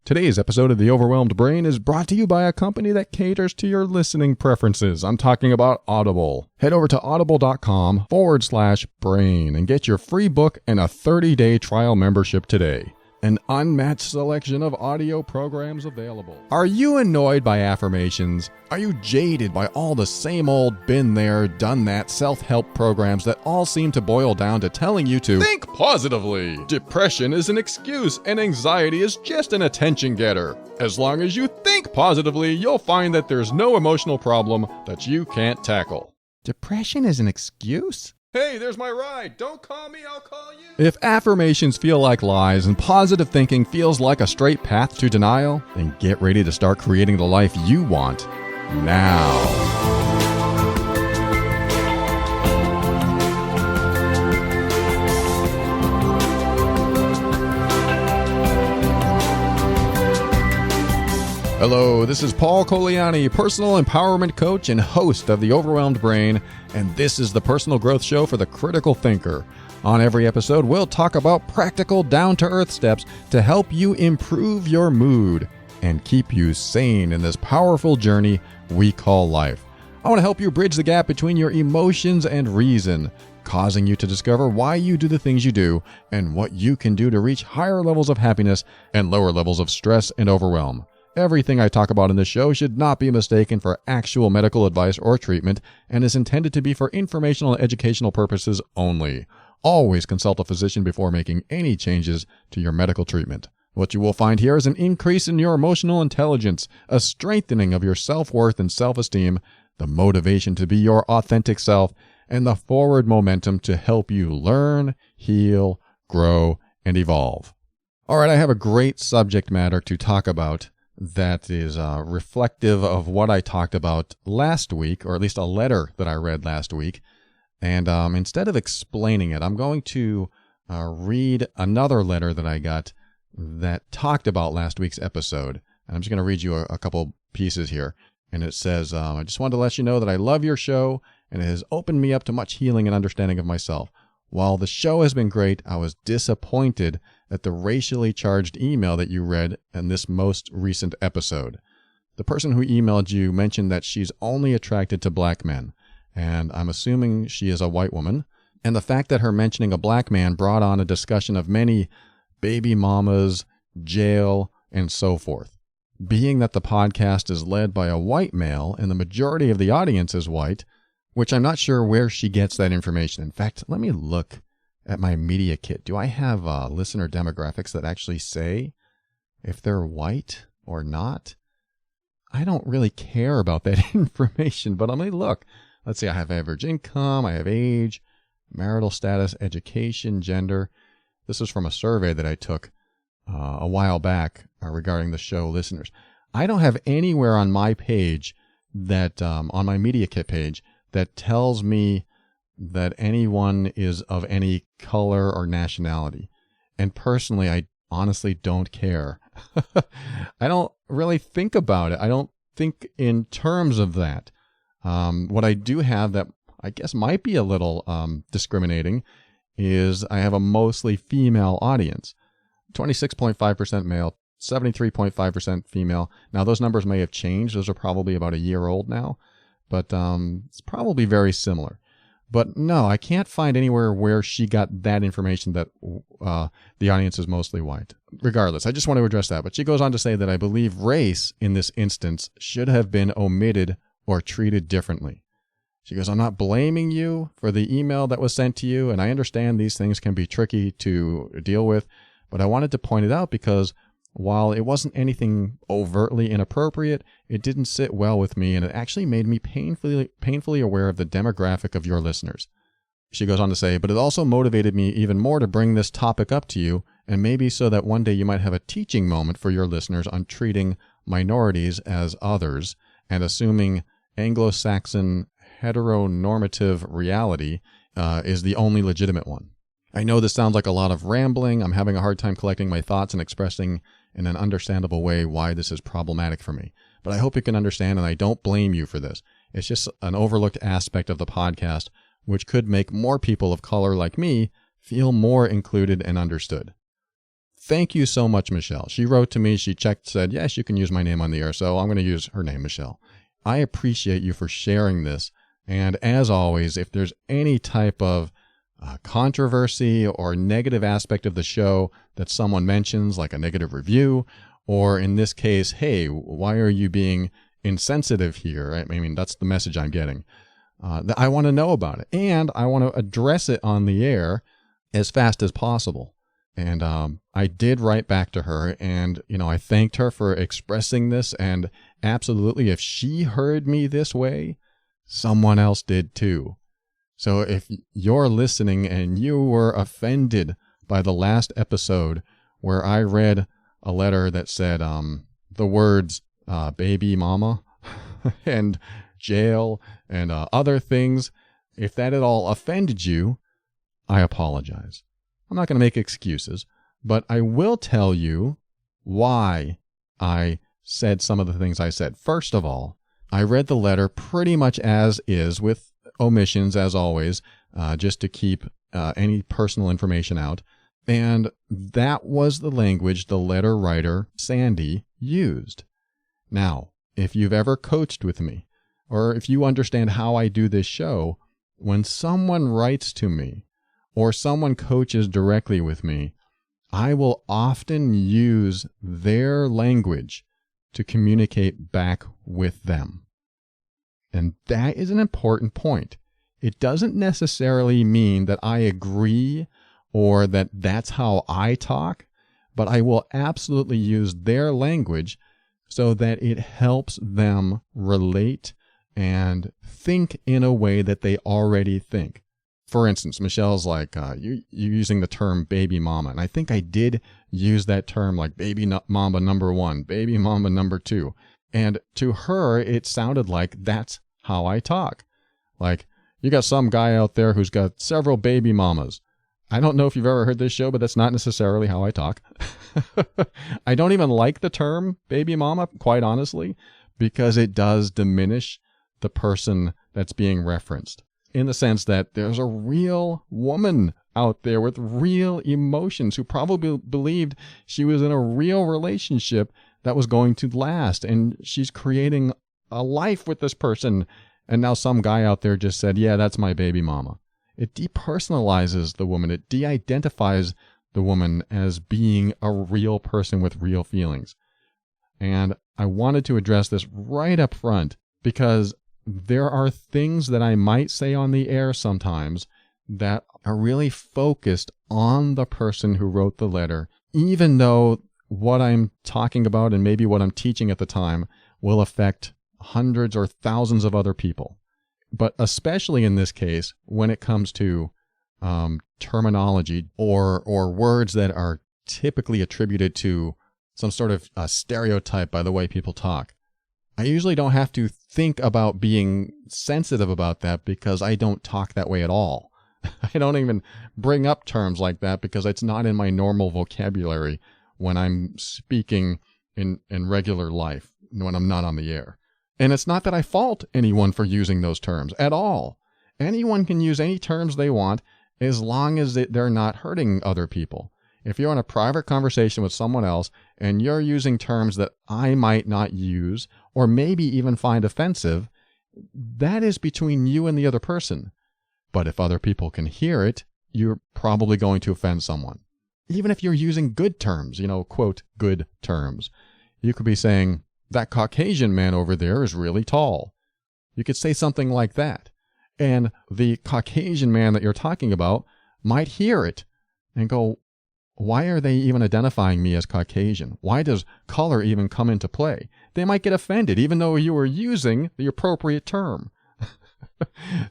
Today's episode of The Overwhelmed Brain is brought to you by a company that caters to your listening preferences. I'm talking about Audible. Head over to audible.com/brain and get your free book and a 30-day trial membership today. An unmatched selection of audio programs available. Are you annoyed by affirmations? Are you jaded by all the same old been there, done that self-help programs that all seem to boil down to telling you to think positively? Depression is an excuse and anxiety is just an attention getter. As long as you think positively, you'll find that there's no emotional problem that you can't tackle. Depression is an excuse? Hey, there's my ride. Don't call me, I'll call you. If affirmations feel like lies and positive thinking feels like a straight path to denial, then get ready to start creating the life you want now. Hello, this is Paul Coliani, personal empowerment coach and host of The Overwhelmed Brain, and this is the personal growth show for the critical thinker. On every episode, we'll talk about practical, down-to-earth steps to help you improve your mood and keep you sane in this powerful journey we call life. I want to help you bridge the gap between your emotions and reason, causing you to discover why you do the things you do and what you can do to reach higher levels of happiness and lower levels of stress and overwhelm. Everything I talk about in this show should not be mistaken for actual medical advice or treatment and is intended to be for informational and educational purposes only. Always consult a physician before making any changes to your medical treatment. What you will find here is an increase in your emotional intelligence, a strengthening of your self-worth and self-esteem, the motivation to be your authentic self, and the forward momentum to help you learn, heal, grow, and evolve. All right, I have a great subject matter to talk about that is reflective of what I talked about last week, or at least a letter that I read last week. And instead of explaining it, I'm going to read another letter that I got that talked about last week's episode. And I'm just going to read you a couple pieces here. And it says, I just wanted to let you know that I love your show, and it has opened me up to much healing and understanding of myself. While the show has been great, I was disappointed at the racially charged email that you read in this most recent episode. The person who emailed you mentioned that she's only attracted to black men, and I'm assuming she is a white woman. And the fact that her mentioning a black man brought on a discussion of many baby mamas, jail, and so forth. Being that the podcast is led by a white male and the majority of the audience is white, which I'm not sure where she gets that information. In fact, let me look at my media kit. Do I have listener demographics that actually say if they're white or not? I don't really care about that information, but let me look. Let's see, I have average income, I have age, marital status, education, gender. This is from a survey that I took a while back regarding the show listeners. I don't have anywhere on my page that, on my media kit page, that tells me that anyone is of any color or nationality. And personally, I honestly don't care. I don't really think about it. I don't think in terms of that. What I do have that I guess might be a little discriminating is I have a mostly female audience. 26.5% male, 73.5% female. Now, those numbers may have changed. Those are probably about a year old now. But it's probably very similar. But no, I can't find anywhere where she got that information that the audience is mostly white. Regardless, I just want to address that. But she goes on to say that I believe race in this instance should have been omitted or treated differently. She goes, I'm not blaming you for the email that was sent to you, and I understand these things can be tricky to deal with, but I wanted to point it out because while it wasn't anything overtly inappropriate, it didn't sit well with me, and it actually made me painfully aware of the demographic of your listeners. She goes on to say, but it also motivated me even more to bring this topic up to you, and maybe so that one day you might have a teaching moment for your listeners on treating minorities as others, and assuming Anglo-Saxon heteronormative reality is the only legitimate one. I know this sounds like a lot of rambling. I'm having a hard time collecting my thoughts and expressing in an understandable way why this is problematic for me. But I hope you can understand, and I don't blame you for this. It's just an overlooked aspect of the podcast, which could make more people of color like me feel more included and understood. thank you so much, Michelle. She wrote to me, she checked, said, yes, you can use my name on the air, so I'm going to use her name, Michelle. I appreciate you for sharing this. And as always, if there's any type of controversy or negative aspect of the show that someone mentions, like a negative review, or in this case, hey, why are you being insensitive here? I mean, that's the message I'm getting. I want to know about it, and I want to address it on the air as fast as possible. And I did write back to her, and I thanked her for expressing this. And absolutely, if she heard me this way, someone else did too. So if you're listening and you were offended by the last episode where I read a letter that said the words baby mama and jail and other things, if that at all offended you, I apologize. I'm not going to make excuses, but I will tell you why I said some of the things I said. First of all, I read the letter pretty much as is, with omissions as always, just to keep any personal information out. And that was the language the letter writer, Sandy, used. Now, if you've ever coached with me, or if you understand how I do this show, when someone writes to me or someone coaches directly with me, I will often use their language to communicate back with them. And that is an important point. It doesn't necessarily mean that I agree or that that's how I talk, but I will absolutely use their language so that it helps them relate and think in a way that they already think. For instance, Michelle's like, you're using the term baby mama. And I think I did use that term, like baby mama number 1, baby mama number 2. And to her, it sounded like that's how I talk. Like, you got some guy out there who's got several baby mamas. I don't know if you've ever heard this show, but that's not necessarily how I talk. I don't even like the term baby mama, quite honestly, because it does diminish the person that's being referenced, in the sense that there's a real woman out there with real emotions who probably believed she was in a real relationship that was going to last, and she's creating a life with this person. And now some guy out there just said, yeah, that's my baby mama. It depersonalizes the woman. It de-identifies the woman as being a real person with real feelings. And I wanted to address this right up front, because there are things that I might say on the air sometimes that are really focused on the person who wrote the letter, even though what I'm talking about and maybe what I'm teaching at the time will affect hundreds or thousands of other people. But especially in this case, when it comes to terminology or words that are typically attributed to some sort of stereotype by the way people talk, I usually don't have to think about being sensitive about that, because I don't talk that way at all. I don't even bring up terms like that because it's not in my normal vocabulary when I'm speaking in regular life, when I'm not on the air. And it's not that I fault anyone for using those terms at all. Anyone can use any terms they want as long as they're not hurting other people. If you're in a private conversation with someone else and you're using terms that I might not use or maybe even find offensive, that is between you and the other person. But if other people can hear it, you're probably going to offend someone. Even if you're using good terms, quote, good terms. You could be saying, that Caucasian man over there is really tall. You could say something like that. And the Caucasian man that you're talking about might hear it and go, why are they even identifying me as Caucasian? Why does color even come into play? They might get offended, even though you were using the appropriate term.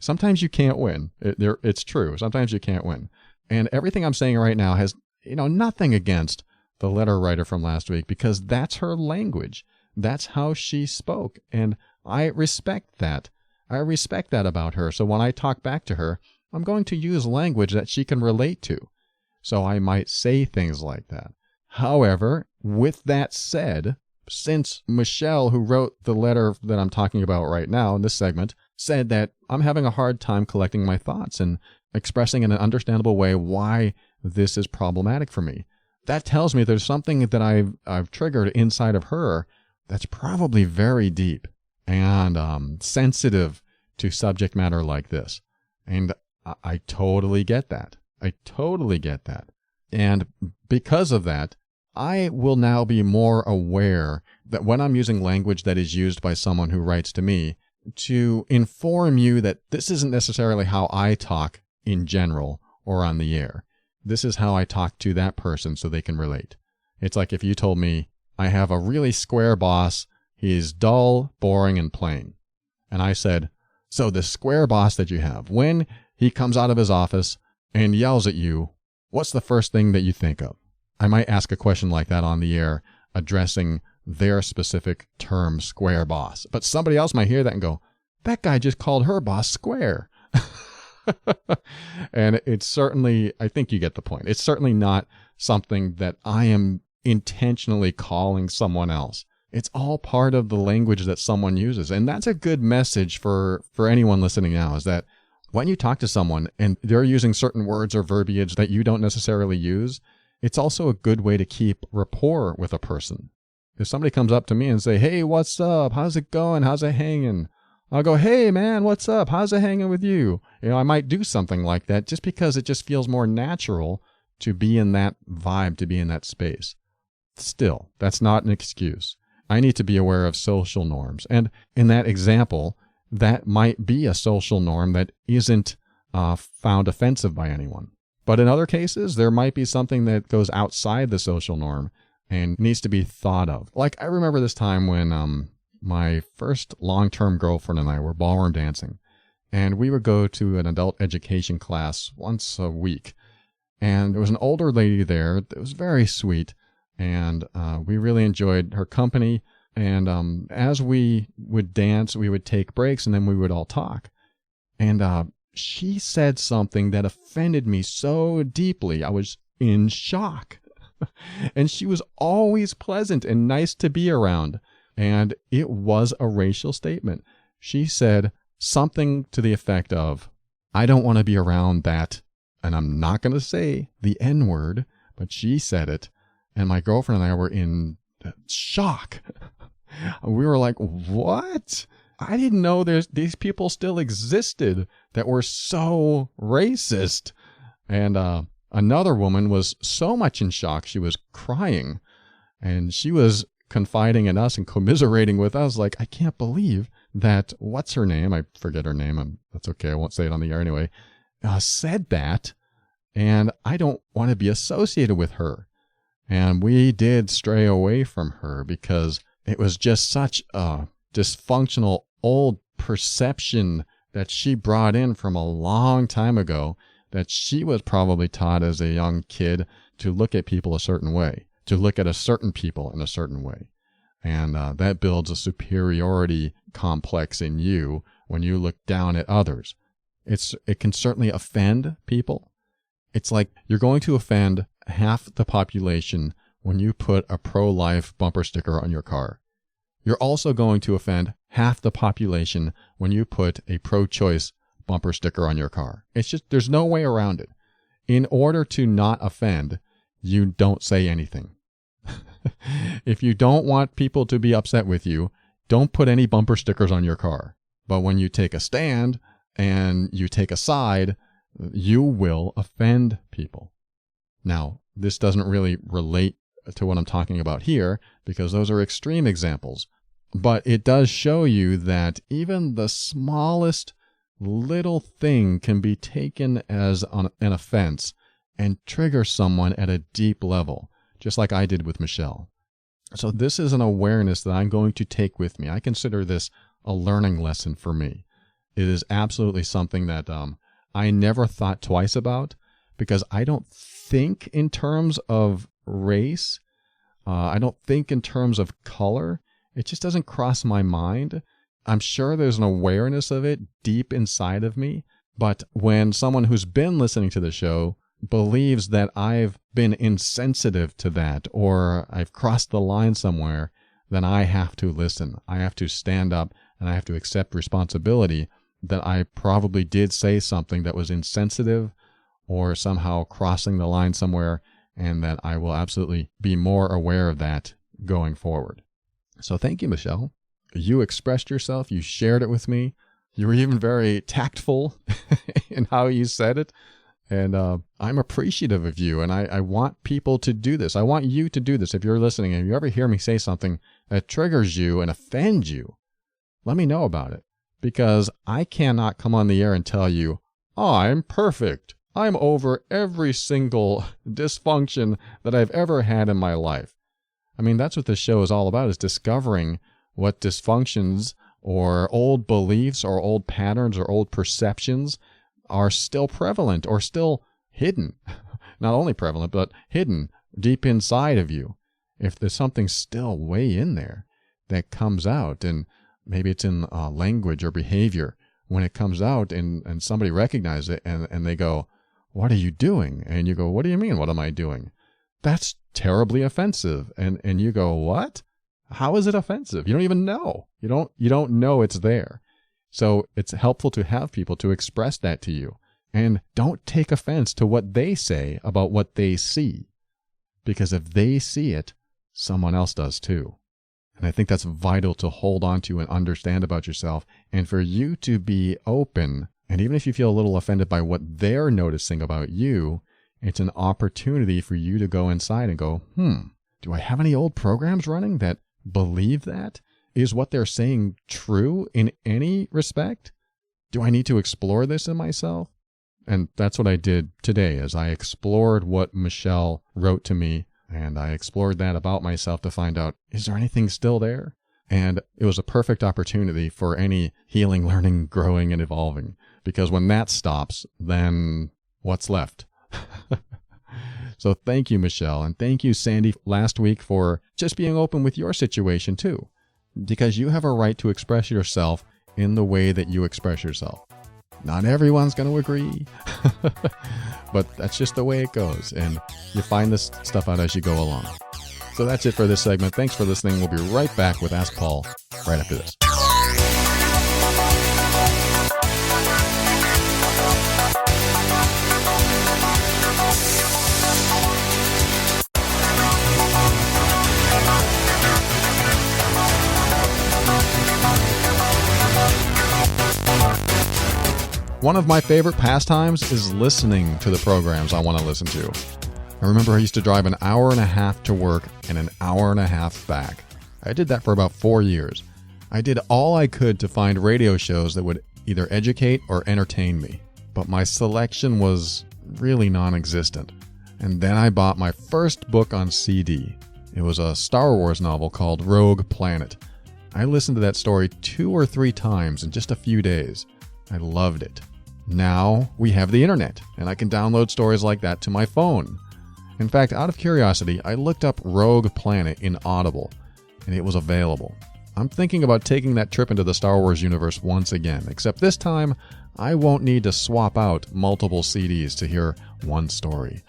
Sometimes you can't win. It's true. Sometimes you can't win. And everything I'm saying right now has, nothing against the letter writer from last week, because that's her language. That's how she spoke. And I respect that. I respect that about her. So when I talk back to her, I'm going to use language that she can relate to. So I might say things like that. However, with that said, since Michelle, who wrote the letter that I'm talking about right now in this segment, said that I'm having a hard time collecting my thoughts and expressing in an understandable way why this is problematic for me, that tells me there's something that I've triggered inside of her that's probably very deep and sensitive to subject matter like this. And I totally get that. I totally get that. And because of that, I will now be more aware that when I'm using language that is used by someone who writes to me, to inform you that this isn't necessarily how I talk in general or on the air. This is how I talk to that person so they can relate. It's like if you told me, I have a really square boss, he's dull, boring, and plain. And I said, so the square boss that you have, when he comes out of his office and yells at you, what's the first thing that you think of? I might ask a question like that on the air, addressing their specific term, square boss. But somebody else might hear that and go, that guy just called her boss square. And it's certainly, I think you get the point. It's certainly not something that I am intentionally calling someone else. It's all part of the language that someone uses. And that's a good message for anyone listening now, is that when you talk to someone and they're using certain words or verbiage that you don't necessarily use, it's also a good way to keep rapport with a person. If somebody comes up to me and say, hey, what's up? How's it going? How's it hanging? I'll go, hey, man, what's up? How's it hanging with you? I might do something like that just because it just feels more natural to be in that vibe, to be in that space. Still, that's not an excuse. I need to be aware of social norms. And in that example, that might be a social norm that isn't found offensive by anyone. But in other cases, there might be something that goes outside the social norm and needs to be thought of. Like, I remember this time when my first long-term girlfriend and I were ballroom dancing, and we would go to an adult education class once a week. And there was an older lady there that was very sweet, and we really enjoyed her company. And as we would dance, we would take breaks, and then we would all talk. And she said something that offended me so deeply. I was in shock. And she was always pleasant and nice to be around. And it was a racial statement. She said something to the effect of, I don't want to be around that. And I'm not going to say the N-word, but she said it. And my girlfriend and I were in shock. We were like, what? I didn't know these people still existed that were so racist. And another woman was so much in shock, she was crying. And she was confiding in us and commiserating with us, like, I can't believe that, what's her name? I forget her name. That's okay. I won't say it on the air anyway. Said that, and I don't want to be associated with her. And we did stray away from her because it was just such a dysfunctional old perception that she brought in from a long time ago, that she was probably taught as a young kid to look at people a certain way, to look at a certain people in a certain way. And that builds a superiority complex in you when you look down at others. It can certainly offend people. It's like you're going to offend half the population when you put a pro-life bumper sticker on your car. You're also going to offend half the population when you put a pro-choice bumper sticker on your car. It's just, there's no way around it. In order to not offend, you don't say anything. If you don't want people to be upset with you, don't put any bumper stickers on your car. But when you take a stand and you take a side, you will offend people. Now, this doesn't really relate to what I'm talking about here because those are extreme examples. But it does show you that even the smallest little thing can be taken as an offense and trigger someone at a deep level, just like I did with Michelle. So this is an awareness that I'm going to take with me. I consider this a learning lesson for me. It is absolutely something that I never thought twice about because I don't think in terms of race. I don't think in terms of color. It just doesn't cross my mind. I'm sure there's an awareness of it deep inside of me. But when someone who's been listening to the show believes that I've been insensitive to that or I've crossed the line somewhere, then I have to listen. I have to stand up and I have to accept responsibility that I probably did say something that was insensitive or somehow crossing the line somewhere. and that I will absolutely be more aware of that going forward. So thank you, Michelle. You expressed yourself. You shared it with me. You were even very tactful in how you said it. And I'm appreciative of you, and I want people to do this. I want you to do this. If you're listening and you ever hear me say something that triggers you and offends you, let me know about it. Because I cannot come on the air and tell you, I'm perfect. I'm over every single dysfunction that I've ever had in my life. I mean, that's what this show is all about, is discovering what dysfunctions or old beliefs or old patterns or old perceptions are still prevalent or still hidden. Not only prevalent, but hidden deep inside of you. If there's something still way in there that comes out, and maybe it's in language or behavior, when it comes out and somebody recognizes it and they go, what are you doing? And you go, what do you mean, what am I doing? That's terribly offensive. And you go, what? How is it offensive? You don't even know. You don't know it's there. So it's helpful to have people to express that to you. And don't take offense to what they say about what they see. Because if they see it, someone else does too. And I think that's vital to hold on to and understand about yourself, and for you to be open. And even if you feel a little offended by what they're noticing about you, it's an opportunity for you to go inside and go, do I have any old programs running that believe that? Is what they're saying true in any respect? Do I need to explore this in myself? And that's what I did today, as I explored what Michelle wrote to me, and I explored that about myself to find out, is there anything still there? And it was a perfect opportunity for any healing, learning, growing, and evolving. Because when that stops, then what's left? So thank you, Michelle, and thank you, Sandy, last week for just being open with your situation too. Because you have a right to express yourself in the way that you express yourself. Not everyone's going to agree, but that's just the way it goes, and you find this stuff out as you go along. So that's it for this segment. Thanks for listening. We'll be right back with Ask Paul right after this. One of my favorite pastimes is listening to the programs I want to listen to. I remember I used to drive an hour and a half to work and an hour and a half back. I did that for about 4 years. I did all I could to find radio shows that would either educate or entertain me, but my selection was really non-existent. And then I bought my first book on CD. It was a Star Wars novel called Rogue Planet. I listened to that story 2 or 3 times in just a few days. I loved it. Now we have the internet, and I can download stories like that to my phone. In fact, out of curiosity, I looked up Rogue Planet in Audible, and it was available. I'm thinking about taking that trip into the Star Wars universe once again, except this time, I won't need to swap out multiple CDs to hear one story.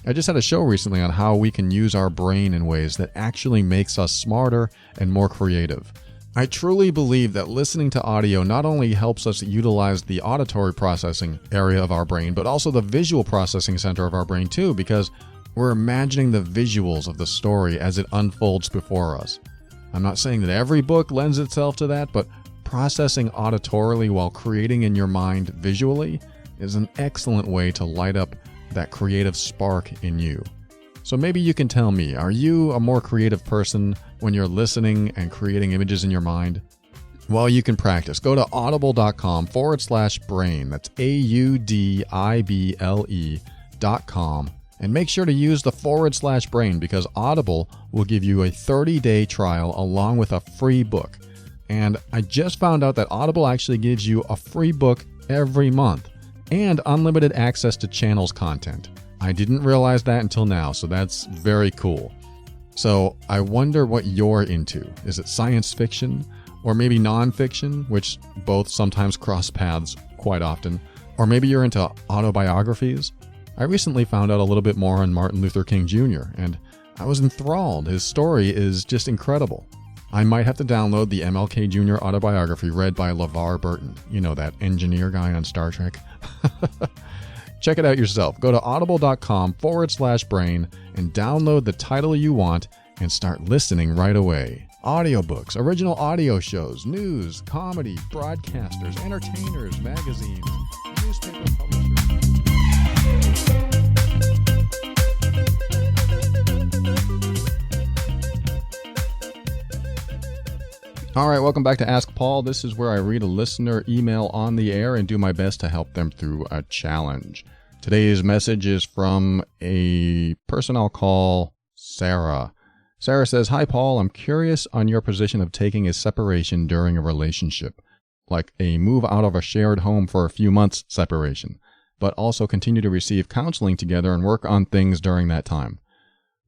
I just had a show recently on how we can use our brain in ways that actually makes us smarter and more creative. I truly believe that listening to audio not only helps us utilize the auditory processing area of our brain, but also the visual processing center of our brain too, because we're imagining the visuals of the story as it unfolds before us. I'm not saying that every book lends itself to that, but processing auditorily while creating in your mind visually is an excellent way to light up that creative spark in you. So maybe you can tell me, are you a more creative person when you're listening and creating images in your mind? Well, you can practice. Go to audible.com/brain. That's AUDIBLE.com. And make sure to use the /brain, because Audible will give you a 30-day trial along with a free book. And I just found out that Audible actually gives you a free book every month and unlimited access to channels content. I didn't realize that until now, so that's very cool. So I wonder what you're into. Is it science fiction? Or maybe nonfiction, which both sometimes cross paths quite often? Or maybe you're into autobiographies? I recently found out a little bit more on Martin Luther King Jr., and I was enthralled. His story is just incredible. I might have to download the MLK Jr. autobiography read by LeVar Burton. You know, that engineer guy on Star Trek. Check it out yourself. Go to audible.com/brain and download the title you want and start listening right away. Audiobooks, original audio shows, news, comedy, broadcasters, entertainers, magazines, newspaper publishers. All right, welcome back to Ask Paul. This is where I read a listener email on the air and do my best to help them through a challenge. Today's message is from a person I'll call Sarah. Sarah says, "Hi, Paul. I'm curious on your position of taking a separation during a relationship, like a move out of a shared home for a few months separation, but also continue to receive counseling together and work on things during that time.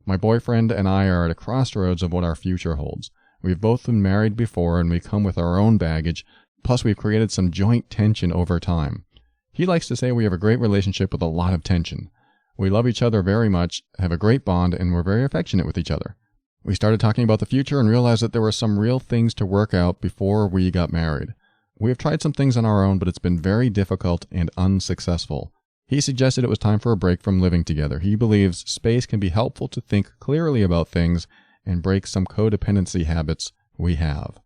My boyfriend and I are at a crossroads of what our future holds. We've both been married before and we come with our own baggage, plus we've created some joint tension over time. He likes to say we have a great relationship with a lot of tension. We love each other very much, have a great bond, and we're very affectionate with each other. We started talking about the future and realized that there were some real things to work out before we got married. We have tried some things on our own, but it's been very difficult and unsuccessful. He suggested it was time for a break from living together. He believes space can be helpful to think clearly about things and break some codependency habits we have.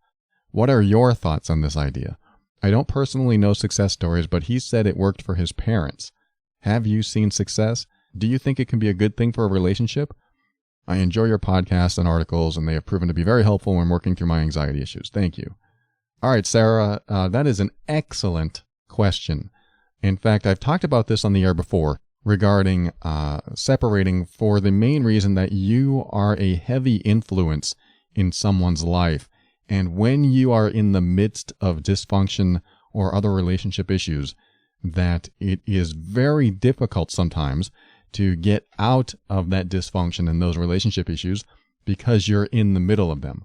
What are your thoughts on this idea? I don't personally know success stories, but he said it worked for his parents. Have you seen success? Do you think it can be a good thing for a relationship? I enjoy your podcasts and articles, and they have proven to be very helpful when working through my anxiety issues. Thank you." All right, Sarah, that is an excellent question. In fact, I've talked about this on the air before regarding separating for the main reason that you are a heavy influence in someone's life. And when you are in the midst of dysfunction or other relationship issues, that it is very difficult sometimes to get out of that dysfunction and those relationship issues because you're in the middle of them.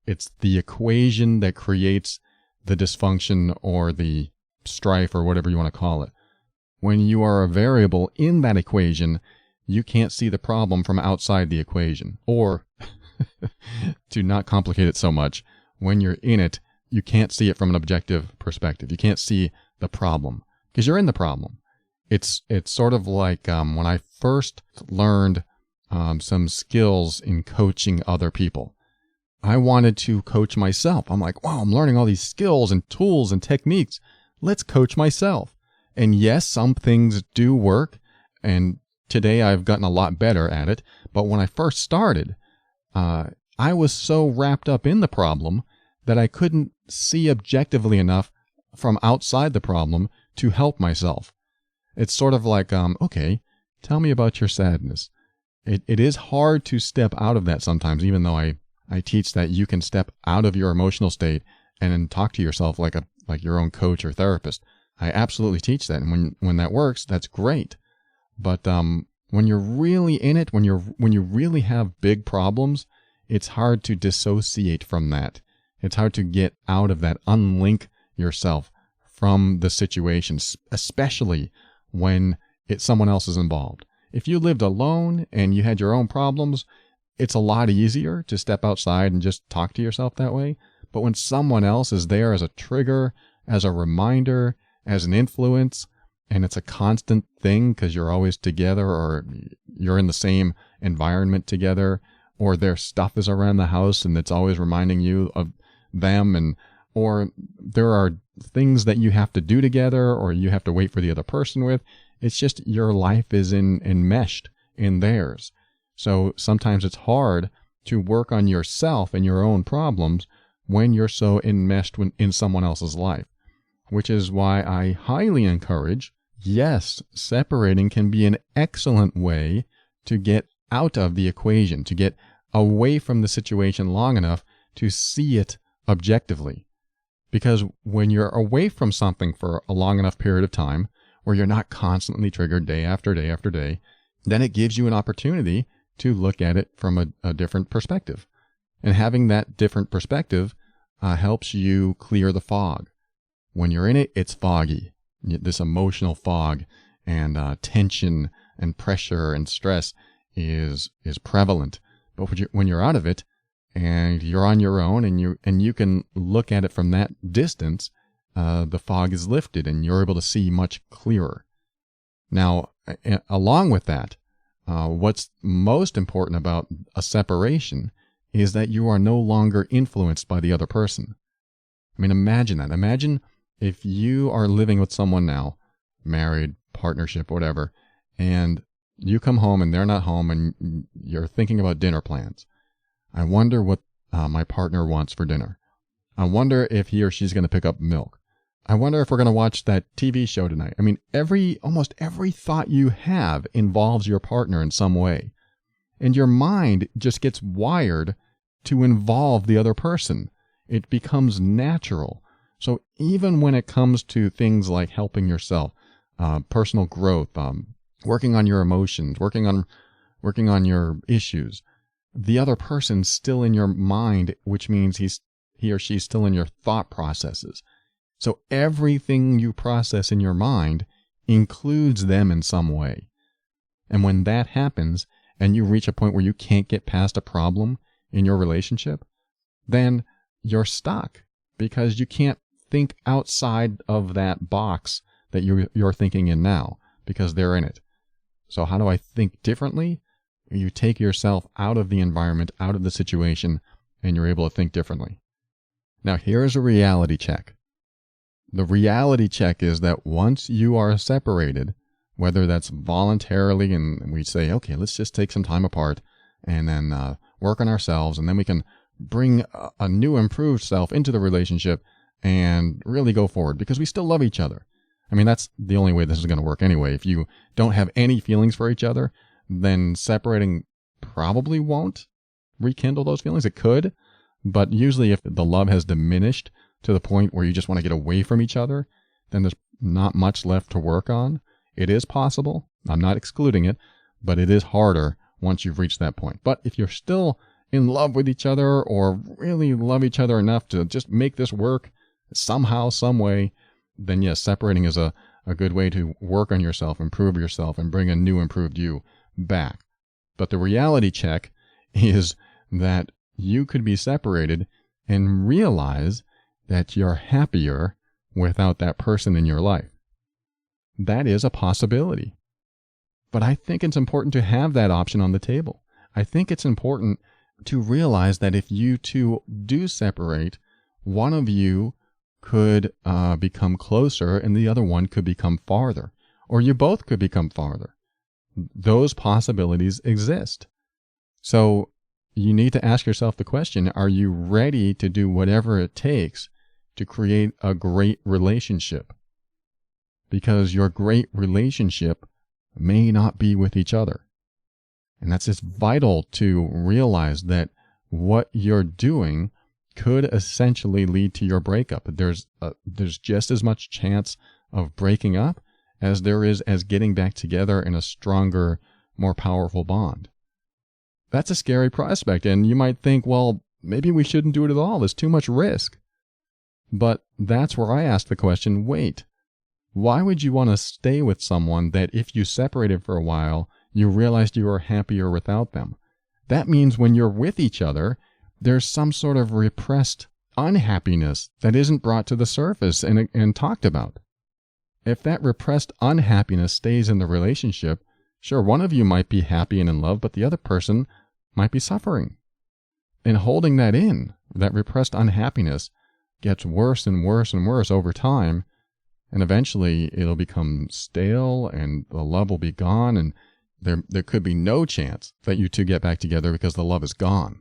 It's the equation that creates the dysfunction or the strife or whatever you want to call it. When you are a variable in that equation, you can't see the problem from outside the equation. Or, to not complicate it so much, when you're in it, you can't see it from an objective perspective. You can't see the problem because you're in the problem. It's sort of like when I first learned some skills in coaching other people. I wanted to coach myself. I'm like, wow, I'm learning all these skills and tools and techniques. Let's coach myself. And yes, some things do work, and today I've gotten a lot better at it. But when I first started, I was so wrapped up in the problem that I couldn't see objectively enough from outside the problem to help myself. It's sort of like, okay, tell me about your sadness. It is hard to step out of that sometimes, even though I teach that you can step out of your emotional state and then talk to yourself like your own coach or therapist. I absolutely teach that, and when that works, that's great. But when you're really in it, when you really have big problems, it's hard to dissociate from that. It's hard to get out of that, unlink yourself from the situation, especially when someone else is involved. If you lived alone and you had your own problems, it's a lot easier to step outside and just talk to yourself that way. But when someone else is there as a trigger, as a reminder, as an influence, and it's a constant thing because you're always together or you're in the same environment together, or their stuff is around the house and it's always reminding you of them, or there are things that you have to do together or you have to wait for the other person with. It's just your life is enmeshed in theirs. So sometimes it's hard to work on yourself and your own problems when you're so enmeshed in someone else's life. Which is why I highly encourage, yes, separating can be an excellent way to get out of the equation, to get away from the situation long enough to see it objectively. Because when you're away from something for a long enough period of time, where you're not constantly triggered day after day after day, then it gives you an opportunity to look at it from a different perspective. And having that different perspective helps you clear the fog. When you're in it, it's foggy. This emotional fog and tension and pressure and stress is prevalent. But when you're out of it and you're on your own and you can look at it from that distance, the fog is lifted and you're able to see much clearer. Now, along with that, what's most important about a separation is that you are no longer influenced by the other person. I mean, imagine that. Imagine if you are living with someone now, married, partnership, whatever, and you come home and they're not home and you're thinking about dinner plans. I wonder what my partner wants for dinner. I wonder if he or she's going to pick up milk. I wonder if we're going to watch that TV show tonight. I mean, almost every thought you have involves your partner in some way. And your mind just gets wired to involve the other person. It becomes natural. So even when it comes to things like helping yourself, personal growth, working on your emotions, working on your issues, the other person's still in your mind, which means he or she's still in your thought processes. So everything you process in your mind includes them in some way. And when that happens, and you reach a point where you can't get past a problem in your relationship, then you're stuck because you can't think outside of that box that you're thinking in now because they're in it. So how do I think differently? You take yourself out of the environment, out of the situation, and you're able to think differently. Now, here's a reality check. The reality check is that once you are separated, whether that's voluntarily and we say, okay, let's just take some time apart and then work on ourselves, and then we can bring a new improved self into the relationship and really go forward because we still love each other. I mean, that's the only way this is going to work anyway. If you don't have any feelings for each other, then separating probably won't rekindle those feelings. It could, but usually if the love has diminished to the point where you just want to get away from each other, then there's not much left to work on. It is possible. I'm not excluding it, but it is harder once you've reached that point. But if you're still in love with each other or really love each other enough to just make this work somehow, some way, then yes, separating is a good way to work on yourself, improve yourself, and bring a new improved you back. But the reality check is that you could be separated and realize that you're happier without that person in your life. That is a possibility. But I think it's important to have that option on the table. I think it's important to realize that if you two do separate, one of you could become closer and the other one could become farther, or you both could become farther. Those possibilities exist. So you need to ask yourself the question, are you ready to do whatever it takes to create a great relationship? Because your great relationship may not be with each other. And that's just vital to realize that what you're doing could essentially lead to your breakup. There's just as much chance of breaking up as there is as getting back together in a stronger, more powerful bond. That's a scary prospect, and you might think, well, maybe we shouldn't do it at all. There's too much risk. But that's where I ask the question, wait, why would you want to stay with someone that if you separated for a while, you realized you were happier without them? That means when you're with each other, there's some sort of repressed unhappiness that isn't brought to the surface and talked about. If that repressed unhappiness stays in the relationship, sure, one of you might be happy and in love, but the other person might be suffering. And holding that in, that repressed unhappiness, gets worse and worse and worse over time, and eventually it'll become stale and the love will be gone, and there could be no chance that you two get back together because the love is gone.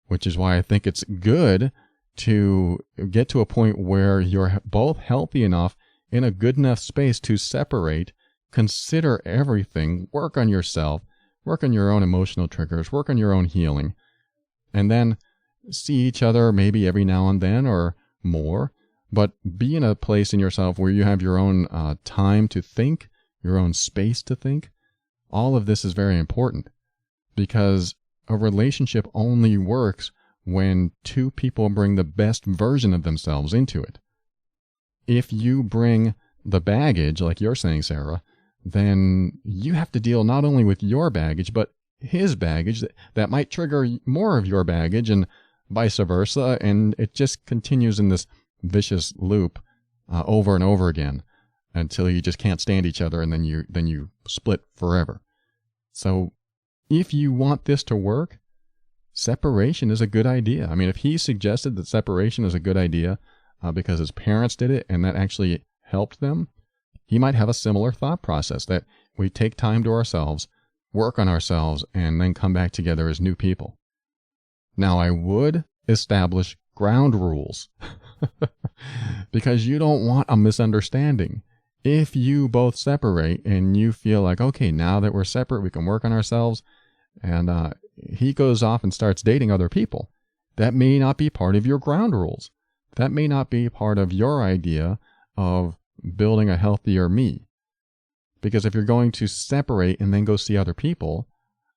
Which is why I think it's good to get to a point where you're both healthy enough in a good enough space to separate, consider everything, work on yourself, work on your own emotional triggers, work on your own healing, and then see each other maybe every now and then or more, but be in a place in yourself where you have your own time to think, your own space to think. All of this is very important because a relationship only works when two people bring the best version of themselves into it. If you bring the baggage, like you're saying, Sarah, then you have to deal not only with your baggage, but his baggage that might trigger more of your baggage and vice versa. And it just continues in this vicious loop over and over again. until you just can't stand each other, and then you split forever. So if you want this to work, separation is a good idea. I mean, if he suggested that separation is a good idea because his parents did it and that actually helped them, he might have a similar thought process, that we take time to ourselves, work on ourselves, and then come back together as new people. Now, I would establish ground rules because you don't want a misunderstanding. If you both separate and you feel like, okay, now that we're separate, we can work on ourselves, and he goes off and starts dating other people, that may not be part of your ground rules. That may not be part of your idea of building a healthier me. Because if you're going to separate and then go see other people,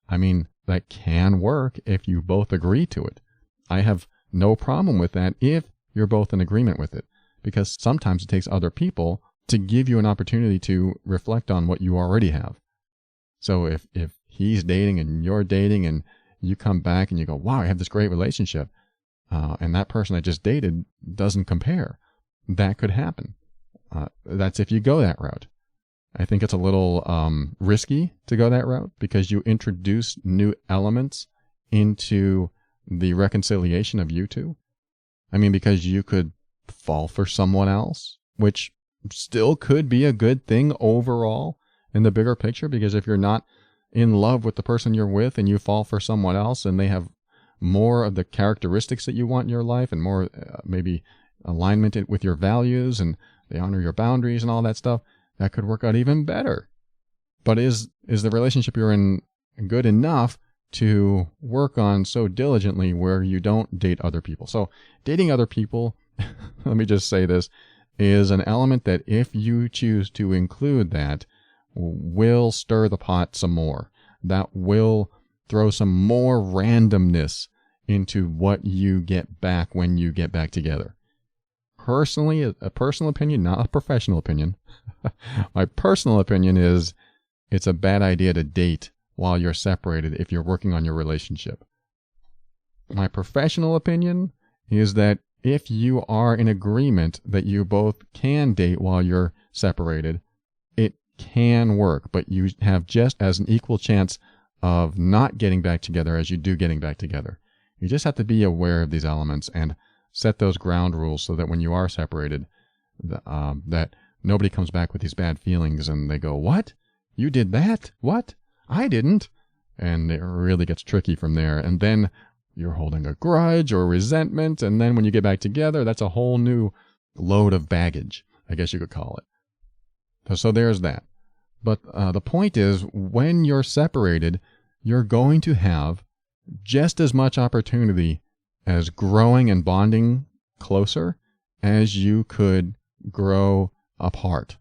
I mean, that can work if you both agree to it. I have no problem with that if you're both in agreement with it, because sometimes it takes other people to give you an opportunity to reflect on what you already have. So if he's dating and you're dating and you come back and you go, wow, I have this great relationship, and that person I just dated doesn't compare, that could happen. That's if you go that route. I think it's a little risky to go that route because you introduce new elements into the reconciliation of you two. I mean, because you could fall for someone else, which still could be a good thing overall in the bigger picture, because if you're not in love with the person you're with and you fall for someone else and they have more of the characteristics that you want in your life and more maybe alignment with your values and they honor your boundaries and all that stuff, that could work out even better. But is the relationship you're in good enough to work on so diligently where you don't date other people? So dating other people, let me just say this, is an element that if you choose to include that, will stir the pot some more. That will throw some more randomness into what you get back when you get back together. Personally, a personal opinion, not a professional opinion, my personal opinion is it's a bad idea to date while you're separated if you're working on your relationship. My professional opinion is that if you are in agreement that you both can date while you're separated, it can work, but you have just as an equal chance of not getting back together as you do getting back together. You just have to be aware of these elements and set those ground rules so that when you are separated, that nobody comes back with these bad feelings and they go, what? You did that? What? I didn't. And it really gets tricky from there. And then you're holding a grudge or resentment. And then when you get back together, that's a whole new load of baggage, I guess you could call it. So there's that. But the point is, when you're separated, you're going to have just as much opportunity as growing and bonding closer as you could grow apart.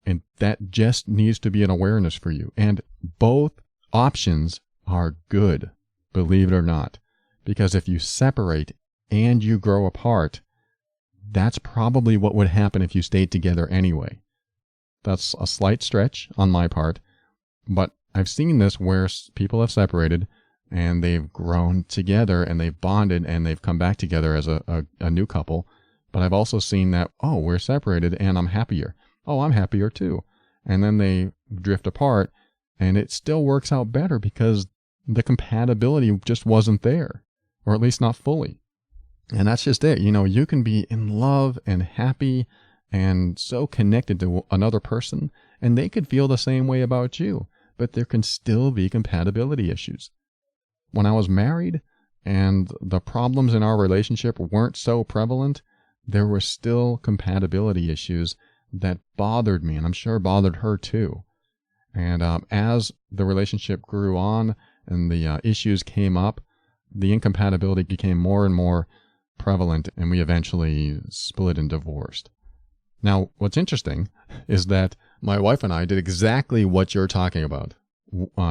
And that just needs to be an awareness for you. And both options are good, believe it or not. Because if you separate and you grow apart, that's probably what would happen if you stayed together anyway. That's a slight stretch on my part, but I've seen this where people have separated and they've grown together and they've bonded and they've come back together as a new couple. But I've also seen that, oh, we're separated and I'm happier. Oh, I'm happier too. And then they drift apart and it still works out better because the compatibility just wasn't there, or at least not fully. And that's just it. You know, you can be in love and happy and so connected to another person, and they could feel the same way about you, but there can still be compatibility issues. When I was married and the problems in our relationship weren't so prevalent, there were still compatibility issues that bothered me, and I'm sure bothered her too. And as the relationship grew on and the issues came up, the incompatibility became more and more prevalent, and we eventually split and divorced. Now, what's interesting is that my wife and I did exactly what you're talking about.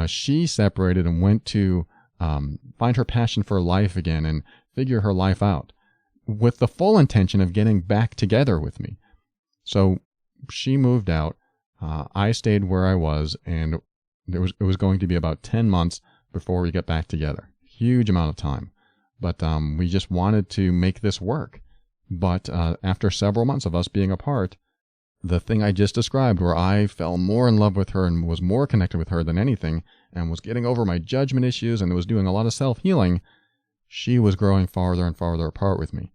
She separated and went to find her passion for life again and figure her life out with the full intention of getting back together with me. So she moved out. I stayed where I was, and it was going to be about 10 months before we get back together. Huge amount of time. But we just wanted to make this work. But after several months of us being apart, the thing I just described, where I fell more in love with her and was more connected with her than anything, and was getting over my judgment issues and was doing a lot of self-healing, she was growing farther and farther apart with me.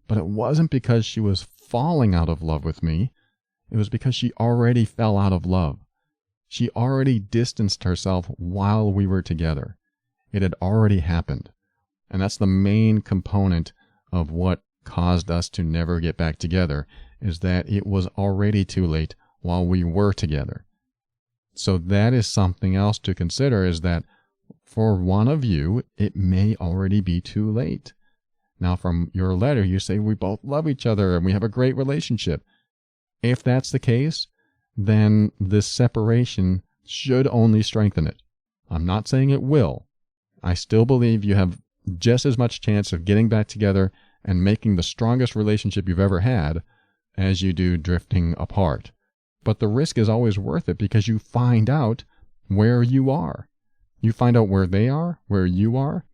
But it wasn't because she was falling out of love with me. It was because she already fell out of love. She already distanced herself while we were together. It had already happened. And that's the main component of what caused us to never get back together, is that it was already too late while we were together. So that is something else to consider, is that for one of you, it may already be too late. Now, from your letter, you say we both love each other and we have a great relationship. If that's the case, then this separation should only strengthen it. I'm not saying it will. I still believe you have just as much chance of getting back together and making the strongest relationship you've ever had as you do drifting apart. But the risk is always worth it, because you find out where you are. You find out where they are, where you are,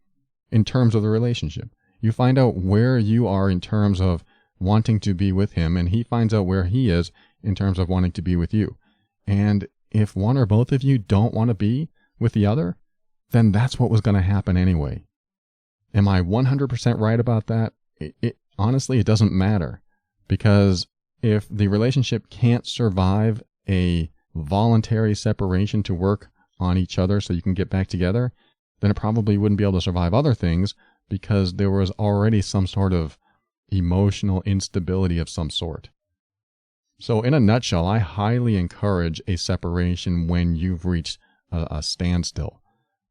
in terms of the relationship. You find out where you are in terms of wanting to be with him, and he finds out where he is in terms of wanting to be with you. And if one or both of you don't want to be with the other, then that's what was going to happen anyway. Am I 100% right about that? Honestly, it doesn't matter, because if the relationship can't survive a voluntary separation to work on each other so you can get back together, then it probably wouldn't be able to survive other things, because there was already some sort of emotional instability of some sort. So in a nutshell, I highly encourage a separation when you've reached a standstill.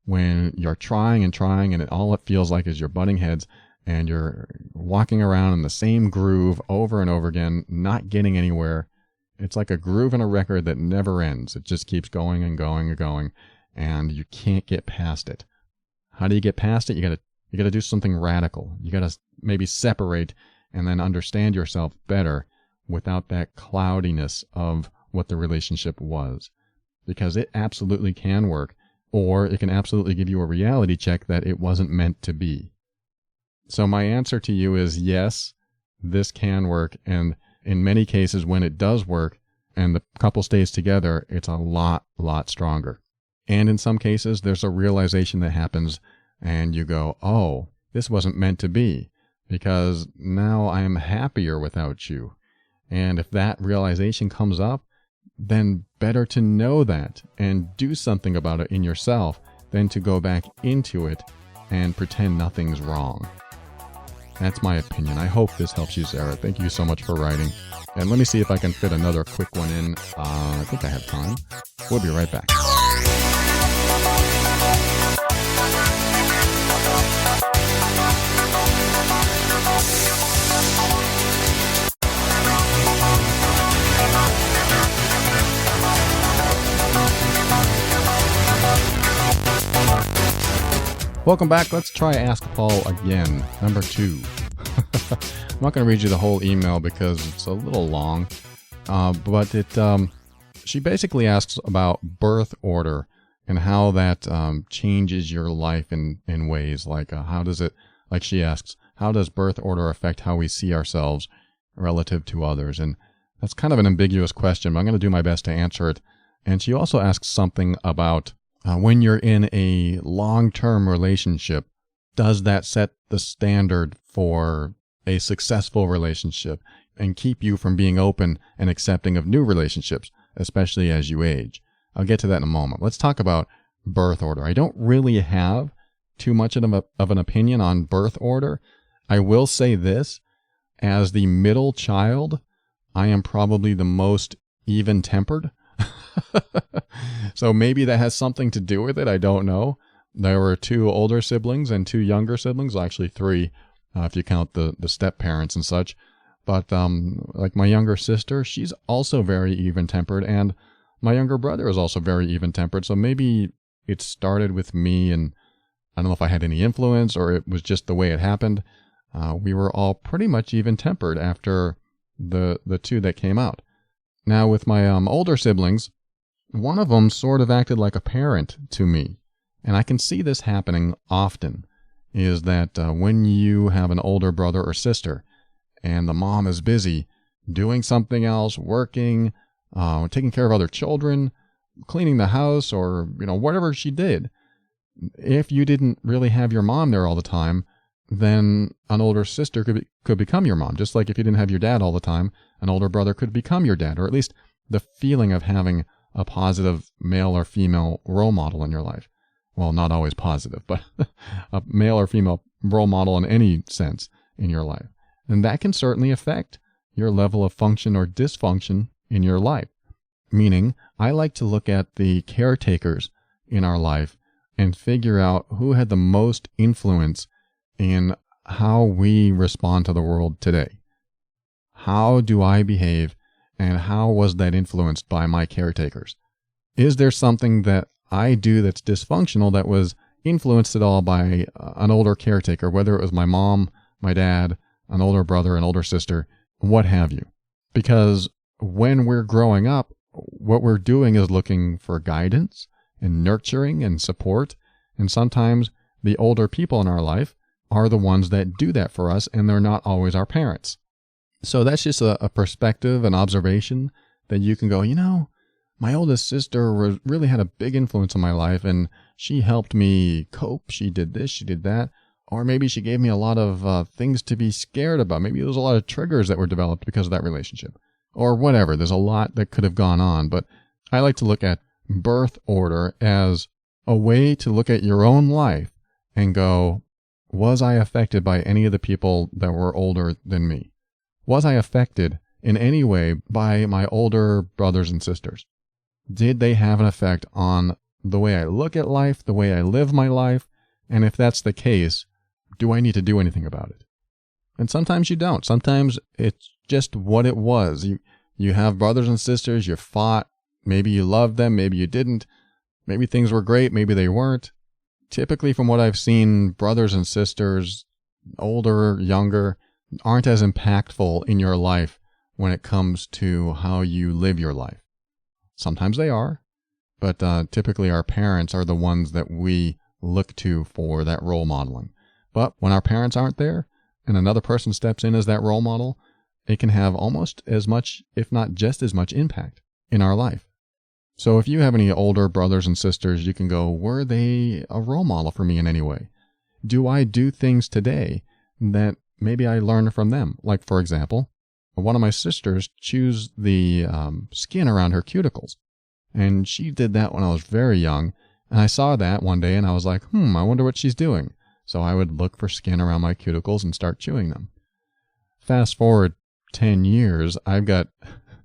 When you're trying and all it feels like is you're butting heads and you're walking around in the same groove over and over again, not getting anywhere. It's like a groove in a record that never ends. It just keeps going and going and going, and you can't get past it. How do you get past it? You gotta do something radical. You gotta maybe separate and then understand yourself better without that cloudiness of what the relationship was. Because it absolutely can work, or it can absolutely give you a reality check that it wasn't meant to be. So my answer to you is yes, this can work, and in many cases when it does work and the couple stays together, it's a lot stronger. And in some cases, there's a realization that happens and you go, oh, this wasn't meant to be, because now I am happier without you. And if that realization comes up, then better to know that and do something about it in yourself than to go back into it and pretend nothing's wrong. That's my opinion. I hope this helps you, Sarah. Thank you so much for writing. And let me see if I can fit another quick one in. I think I have time. We'll be right back. Welcome back. Let's try Ask Paul again, number 2. I'm not going to read you the whole email because it's a little long, but she basically asks about birth order and how that changes your life in ways like how does it, like she asks, how does birth order affect how we see ourselves relative to others? And that's kind of an ambiguous question, but I'm going to do my best to answer it. And she also asks something about when you're in a long-term relationship, does that set the standard for a successful relationship and keep you from being open and accepting of new relationships, especially as you age? I'll get to that in a moment. Let's talk about birth order. I don't really have too much of an opinion on birth order. I will say this, as the middle child, I am probably the most even-tempered. So maybe that has something to do with it. I don't know. There were 2 older siblings and 2 younger siblings, actually 3, if you count the step-parents and such. But like my younger sister, she's also very even-tempered, and my younger brother is also very even-tempered. So maybe it started with me, and I don't know if I had any influence or it was just the way it happened. We were all pretty much even-tempered after the 2 that came out. Now with my older siblings, one of them sort of acted like a parent to me. And I can see this happening often, is that when you have an older brother or sister and the mom is busy, doing something else, working, taking care of other children, cleaning the house, or, whatever she did. If you didn't really have your mom there all the time, then an older sister could become your mom. Just like if you didn't have your dad all the time, an older brother could become your dad, or at least the feeling of having a positive male or female role model in your life. Well, not always positive, but a male or female role model in any sense in your life. And that can certainly affect your level of function or dysfunction in your life. Meaning, I like to look at the caretakers in our life and figure out who had the most influence in how we respond to the world today. How do I behave, and how was that influenced by my caretakers? Is there something that I do that's dysfunctional that was influenced at all by an older caretaker, whether it was my mom, my dad, an older brother, an older sister, what have you? Because when we're growing up, what we're doing is looking for guidance and nurturing and support. And sometimes the older people in our life are the ones that do that for us, and they're not always our parents. So that's just a perspective, an observation that you can go, my oldest sister really had a big influence on my life, and she helped me cope. She did this, she did that. Or maybe she gave me a lot of things to be scared about. Maybe there was a lot of triggers that were developed because of that relationship. Or whatever. There's a lot that could have gone on. But I like to look at birth order as a way to look at your own life and go, was I affected by any of the people that were older than me? Was I affected in any way by my older brothers and sisters? Did they have an effect on the way I look at life, the way I live my life? And if that's the case, do I need to do anything about it? And sometimes you don't. Sometimes it's just what it was. You have brothers and sisters, you fought, maybe you loved them, maybe you didn't. Maybe things were great, maybe they weren't. Typically, from what I've seen, brothers and sisters, older, younger, aren't as impactful in your life when it comes to how you live your life. Sometimes they are, but typically our parents are the ones that we look to for that role modeling. But when our parents aren't there and another person steps in as that role model, it can have almost as much, if not just as much, impact in our life. So if you have any older brothers and sisters, you can go, were they a role model for me in any way? Do I do things today that maybe I learned from them? Like, for example, one of my sisters chews the skin around her cuticles. And she did that when I was very young. And I saw that one day and I was like, I wonder what she's doing. So I would look for skin around my cuticles and start chewing them. Fast forward 10 years, I've got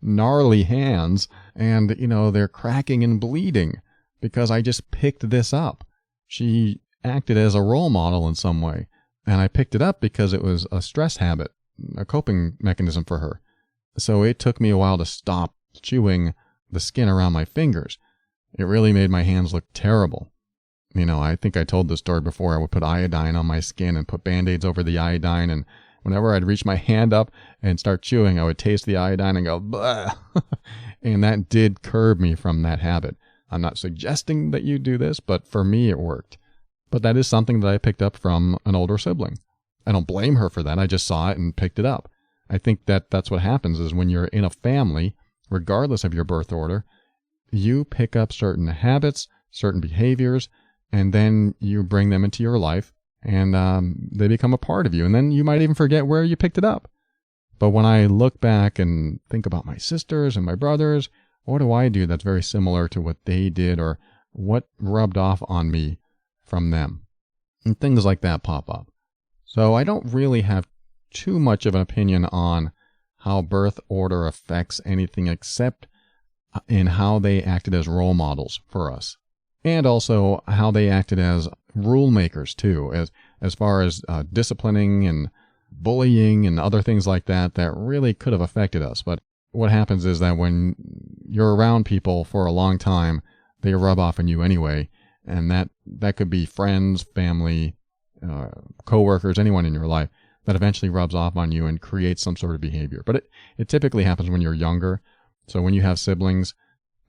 gnarly hands and, they're cracking and bleeding because I just picked this up. She acted as a role model in some way. And I picked it up because it was a stress habit, a coping mechanism for her. So it took me a while to stop chewing the skin around my fingers. It really made my hands look terrible. I think I told this story before. I would put iodine on my skin and put Band-Aids over the iodine. And whenever I'd reach my hand up and start chewing, I would taste the iodine and go, blah. And that did curb me from that habit. I'm not suggesting that you do this, but for me, it worked. But that is something that I picked up from an older sibling. I don't blame her for that. I just saw it and picked it up. I think that that's what happens is when you're in a family, regardless of your birth order, you pick up certain habits, certain behaviors, and then you bring them into your life and they become a part of you. And then you might even forget where you picked it up. But when I look back and think about my sisters and my brothers, what do I do that's very similar to what they did or what rubbed off on me from them? And things like that pop up. So I don't really have too much of an opinion on how birth order affects anything except in how they acted as role models for us. And also how they acted as rule makers too, as far as disciplining and bullying and other things like that really could have affected us. But what happens is that when you're around people for a long time, they rub off on you anyway. And that could be friends, family, coworkers, anyone in your life that eventually rubs off on you and creates some sort of behavior. But it typically happens when you're younger. So when you have siblings,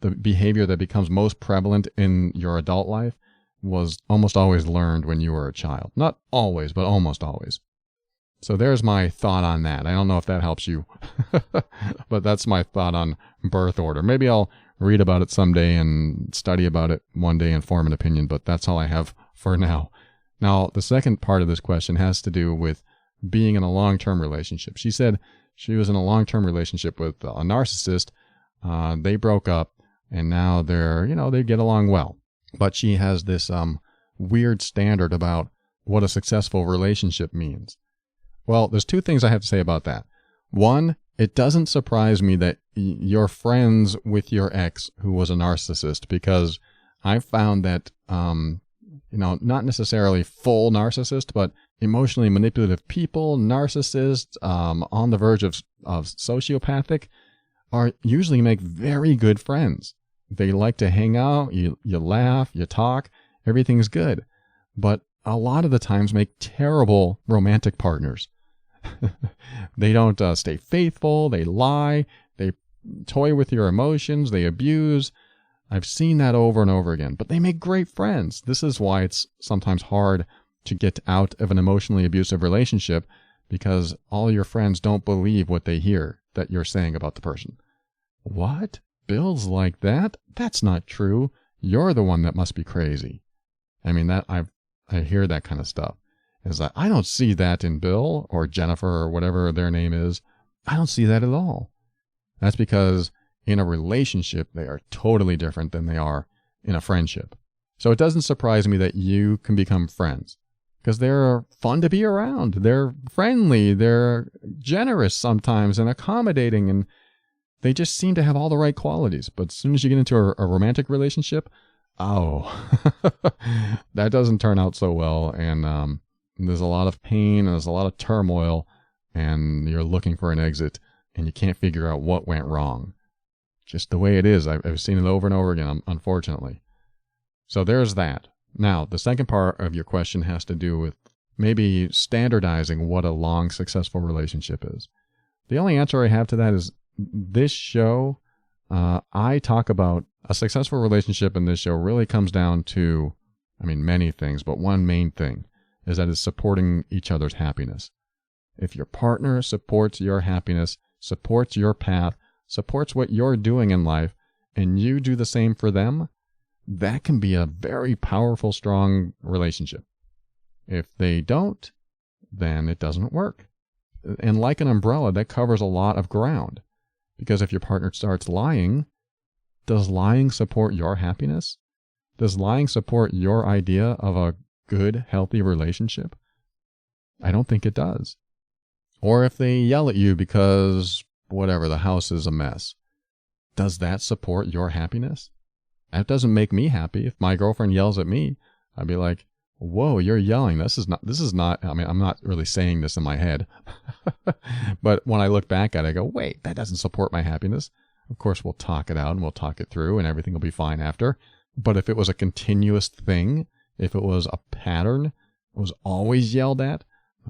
the behavior that becomes most prevalent in your adult life was almost always learned when you were a child. Not always, but almost always. So there's my thought on that. I don't know if that helps you, but that's my thought on birth order. Maybe I'll read about it someday and study about it one day and form an opinion, but that's all I have for now. Now, the second part of this question has to do with being in a long-term relationship. She said she was in a long-term relationship with a narcissist. They broke up, and now they get along well. But she has this weird standard about what a successful relationship means. Well, there's two things I have to say about that. One, it doesn't surprise me that you're friends with your ex who was a narcissist, because I found that, not necessarily full narcissist, but emotionally manipulative people, narcissists, on the verge of sociopathic, usually make very good friends. They like to hang out, you laugh, you talk, everything's good. But a lot of the times make terrible romantic partners. They don't stay faithful, they lie, they toy with your emotions, they abuse. I've seen that over and over again, but they make great friends. This is why it's sometimes hard to get out of an emotionally abusive relationship, because all your friends don't believe what they hear that you're saying about the person. What? Bill's like that? That's not true. You're the one that must be crazy. I mean, I hear that kind of stuff. It's like, I don't see that in Bill or Jennifer or whatever their name is. I don't see that at all. That's because in a relationship, they are totally different than they are in a friendship. So it doesn't surprise me that you can become friends, because they're fun to be around. They're friendly. They're generous sometimes and accommodating, and they just seem to have all the right qualities. But as soon as you get into a romantic relationship, that doesn't turn out so well. And there's a lot of pain, and there's a lot of turmoil, and you're looking for an exit, and you can't figure out what went wrong. Just the way it is. I've seen it over and over again, unfortunately. So there's that. Now, the second part of your question has to do with maybe standardizing what a long, successful relationship is. The only answer I have to that is this show, I talk about a successful relationship in this show really comes down to, many things, but one main thing is that it's supporting each other's happiness. If your partner supports your happiness, supports your path, supports what you're doing in life, and you do the same for them, that can be a very powerful, strong relationship. If they don't, then it doesn't work. And like an umbrella, that covers a lot of ground. Because if your partner starts lying, does lying support your happiness? Does lying support your idea of a good, healthy relationship? I don't think it does. Or if they yell at you because, the house is a mess, does that support your happiness? That doesn't make me happy. If my girlfriend yells at me, I'd be like, whoa, you're yelling. This is not, I'm not really saying this in my head. But when I look back at it, I go, wait, that doesn't support my happiness. Of course, we'll talk it out and we'll talk it through and everything will be fine after. But if it was a continuous thing, if it was a pattern, it was always yelled at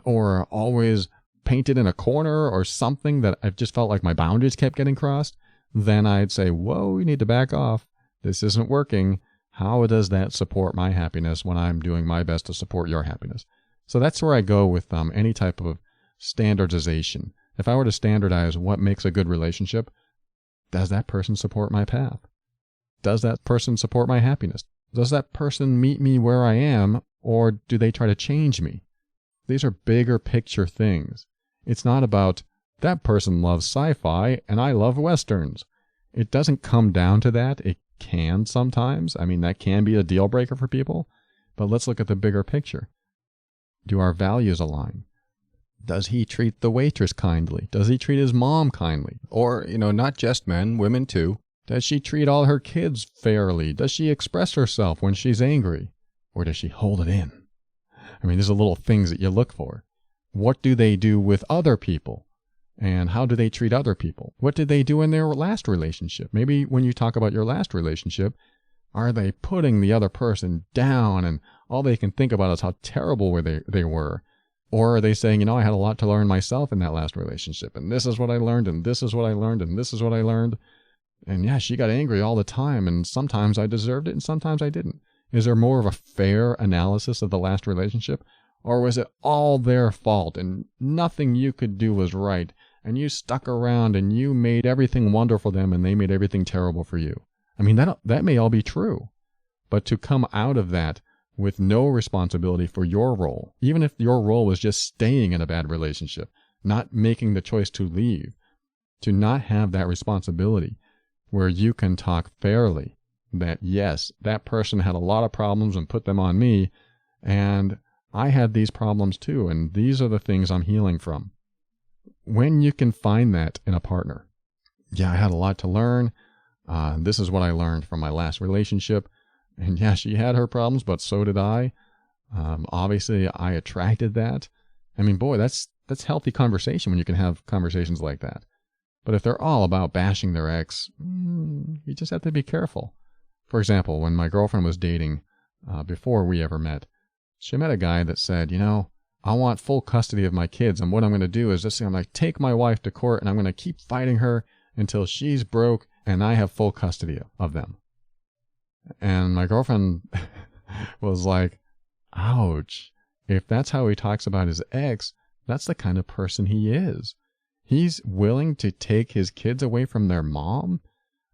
or always painted in a corner or something that I just felt like my boundaries kept getting crossed, then I'd say, whoa, we need to back off. This isn't working. How does that support my happiness when I'm doing my best to support your happiness? So that's where I go with any type of standardization. If I were to standardize what makes a good relationship, does that person support my path? Does that person support my happiness? Does that person meet me where I am, or do they try to change me? These are bigger picture things. It's not about that person loves sci-fi and I love Westerns. It doesn't come down to that. It can sometimes. That can be a deal breaker for people. But let's look at the bigger picture. Do our values align? Does he treat the waitress kindly? Does he treat his mom kindly? Or, not just men, women too. Does she treat all her kids fairly? Does she express herself when she's angry? Or does she hold it in? These are little things that you look for. What do they do with other people? And how do they treat other people? What did they do in their last relationship? Maybe when you talk about your last relationship, are they putting the other person down and all they can think about is how terrible they were? Or are they saying, I had a lot to learn myself in that last relationship, and this is what I learned, and this is what I learned, and this is what I learned. And yeah, she got angry all the time, and sometimes I deserved it, and sometimes I didn't. Is there more of a fair analysis of the last relationship? Or was it all their fault and nothing you could do was right, and you stuck around and you made everything wonderful for them and they made everything terrible for you? I mean, that may all be true. But to come out of that with no responsibility for your role, even if your role was just staying in a bad relationship, not making the choice to leave, to not have that responsibility where you can talk fairly that, yes, that person had a lot of problems and put them on me, and I had these problems too, and these are the things I'm healing from. When you can find that in a partner, yeah, I had a lot to learn. This is what I learned from my last relationship. And yeah, she had her problems, but so did I. Obviously, I attracted that. I mean, boy, that's healthy conversation when you can have conversations like that. But if they're all about bashing their ex, you just have to be careful. For example, when my girlfriend was dating, before we ever met, she met a guy that said, I want full custody of my kids, and what I'm going to do is this: I'm going to take my wife to court, and I'm going to keep fighting her until she's broke and I have full custody of them. And my girlfriend was like, ouch. If that's how he talks about his ex, that's the kind of person he is. He's willing to take his kids away from their mom.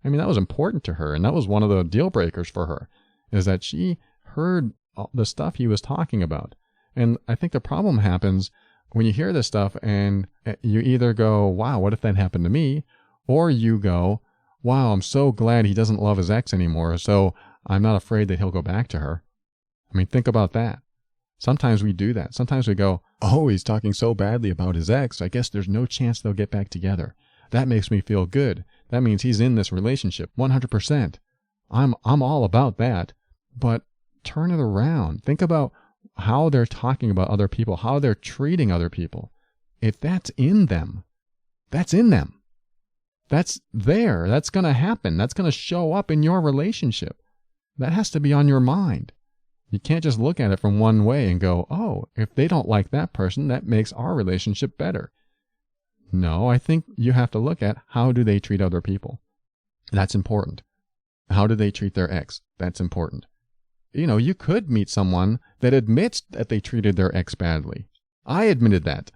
I mean, that was important to her, and that was one of the deal breakers for her, is that she heard the stuff he was talking about. And I think the problem happens when you hear this stuff and you either go, wow, what if that happened to me? Or you go, wow, I'm so glad he doesn't love his ex anymore, so I'm not afraid that he'll go back to her. I mean, think about that. Sometimes we do that. Sometimes we go, oh, he's talking so badly about his ex, I guess there's no chance they'll get back together. That makes me feel good. That means he's in this relationship 100%. I'm all about that. But turn it around. Think about how they're talking about other people, how they're treating other people. If that's in them, that's in them. That's there. That's going to happen. That's going to show up in your relationship. That has to be on your mind. You can't just look at it from one way and go, oh, if they don't like that person, that makes our relationship better. No, I think you have to look at how do they treat other people. That's important. How do they treat their ex? That's important. You could meet someone that admits that they treated their ex badly. I admitted that.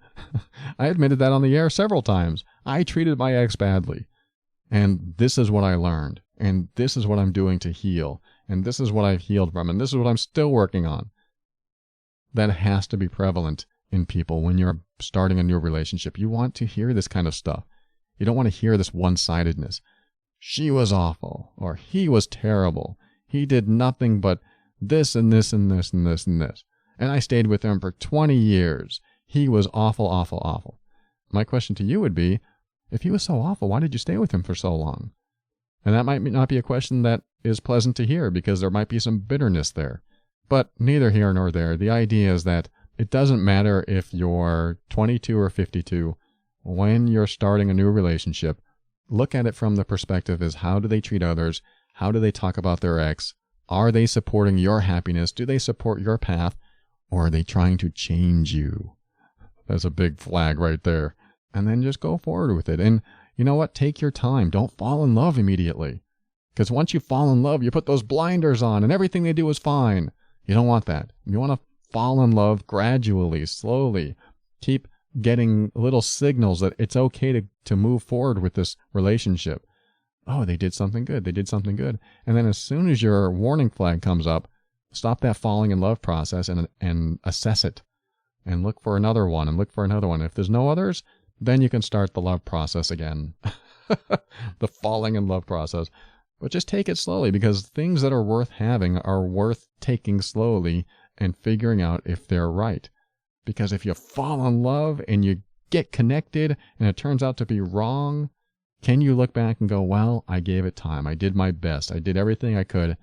I admitted that on the air several times. I treated my ex badly. And this is what I learned. And this is what I'm doing to heal. And this is what I've healed from. And this is what I'm still working on. That has to be prevalent in people when you're starting a new relationship. You want to hear this kind of stuff. You don't want to hear this one-sidedness. She was awful, or he was terrible. He did nothing but this and this and this and this and this. And I stayed with him for 20 years. He was awful, awful, awful. My question to you would be, if he was so awful, why did you stay with him for so long? And that might not be a question that is pleasant to hear, because there might be some bitterness there. But neither here nor there. The idea is that it doesn't matter if you're 22 or 52. When you're starting a new relationship, look at it from the perspective is, how do they treat others? How do they talk about their ex? Are they supporting your happiness? Do they support your path? Or are they trying to change you? That's a big flag right there. And then just go forward with it. And you know what? Take your time. Don't fall in love immediately. Because once you fall in love, you put those blinders on and everything they do is fine. You don't want that. You want to fall in love gradually, slowly. Keep getting little signals that it's okay to move forward with this relationship. Oh, they did something good. They did something good. And then as soon as your warning flag comes up, stop that falling in love process and assess it. And look for another one and look for another one. If there's no others, then you can start the love process again. The falling in love process. But just take it slowly, because things that are worth having are worth taking slowly and figuring out if they're right. Because if you fall in love and you get connected and it turns out to be wrong, can you look back and go, well, I gave it time. I did my best. I did everything I could.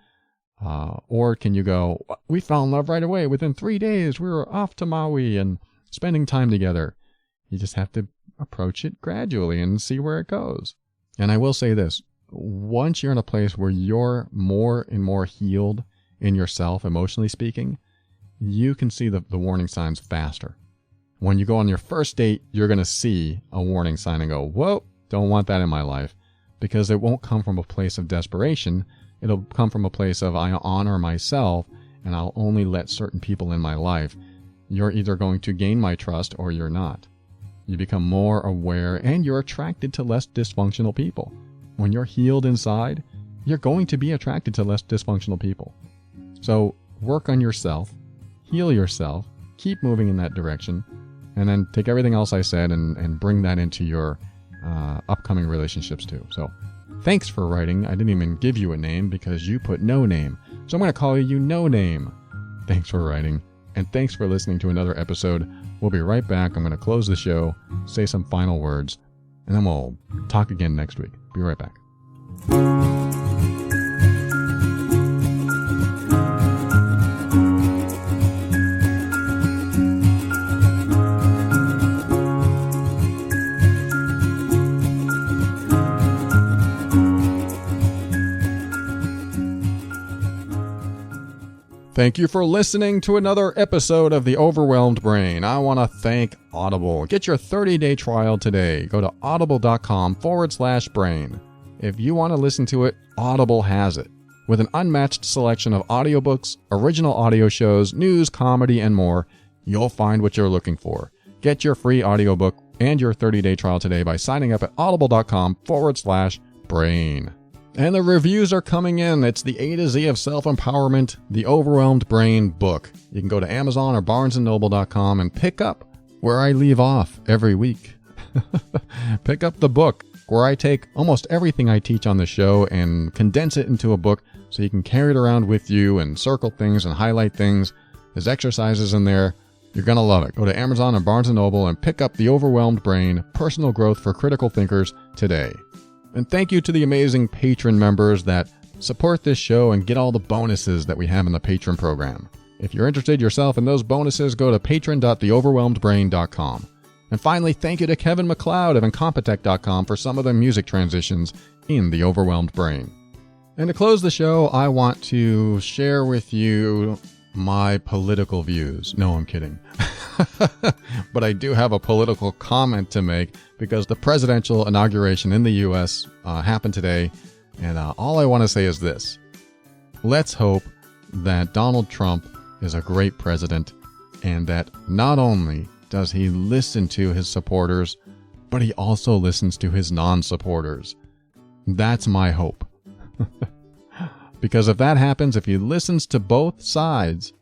Or can you go, we fell in love right away. Within 3 days, we were off to Maui and spending time together. You just have to approach it gradually and see where it goes. And I will say this. Once you're in a place where you're more and more healed in yourself, emotionally speaking, you can see the warning signs faster. When you go on your first date, you're going to see a warning sign and go, whoa, don't want that in my life. Because it won't come from a place of desperation. It'll come from a place of, I honor myself and I'll only let certain people in my life. you're either going to gain my trust or you're not. You become more aware and you're attracted to less dysfunctional people. When you're healed inside, you're going to be attracted to less dysfunctional people. So work on yourself, heal yourself, keep moving in that direction, and then take everything else I said and bring that into your upcoming relationships too. So thanks for writing. I didn't even give you a name because you put no name. So I'm going to call you No Name. Thanks for writing. And thanks for listening to another episode. We'll be right back. I'm going to close the show, say some final words, and then we'll talk again next week. Be right back. Thank you for listening to another episode of The Overwhelmed Brain. I want to thank Audible. Get your 30-day trial today. Go to audible.com/brain. If you want to listen to it, Audible has it. With an unmatched selection of audiobooks, original audio shows, news, comedy, and more, you'll find what you're looking for. Get your free audiobook and your 30-day trial today by signing up at audible.com/brain. And the reviews are coming in. It's the A to Z of self-empowerment, The Overwhelmed Brain book. You can go to Amazon or barnesandnoble.com and pick up where I leave off every week. Pick up the book where I take almost everything I teach on the show and condense it into a book so you can carry it around with you and circle things and highlight things. There's exercises in there. You're going to love it. Go to Amazon or Barnes & Noble and pick up The Overwhelmed Brain, Personal Growth for Critical Thinkers today. And thank you to the amazing patron members that support this show and get all the bonuses that we have in the patron program. If you're interested yourself in those bonuses, go to patron.theoverwhelmedbrain.com. And finally, thank you to Kevin MacLeod of Incompetech.com for some of the music transitions in The Overwhelmed Brain. And to close the show, I want to share with you my political views. No, I'm kidding. But I do have a political comment to make because the presidential inauguration in the U.S. Happened today. And all I want to say is this. Let's hope that Donald Trump is a great president and that not only does he listen to his supporters, but he also listens to his non-supporters. That's my hope. Because if that happens, if he listens to both sides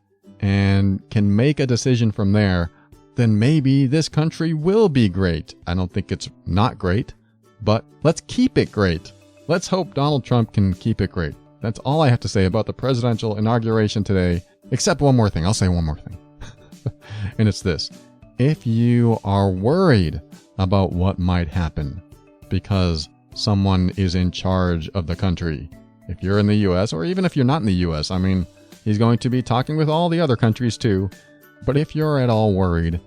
and can make a decision from there, then maybe this country will be great. I don't think it's not great, but let's keep it great. Let's hope Donald Trump can keep it great. That's all I have to say about the presidential inauguration today, except one more thing. I'll say one more thing. And it's this. If you are worried about what might happen because someone is in charge of the country, if you're in the U.S., or even if you're not in the U.S., I mean, he's going to be talking with all the other countries too. But if you're at all worried,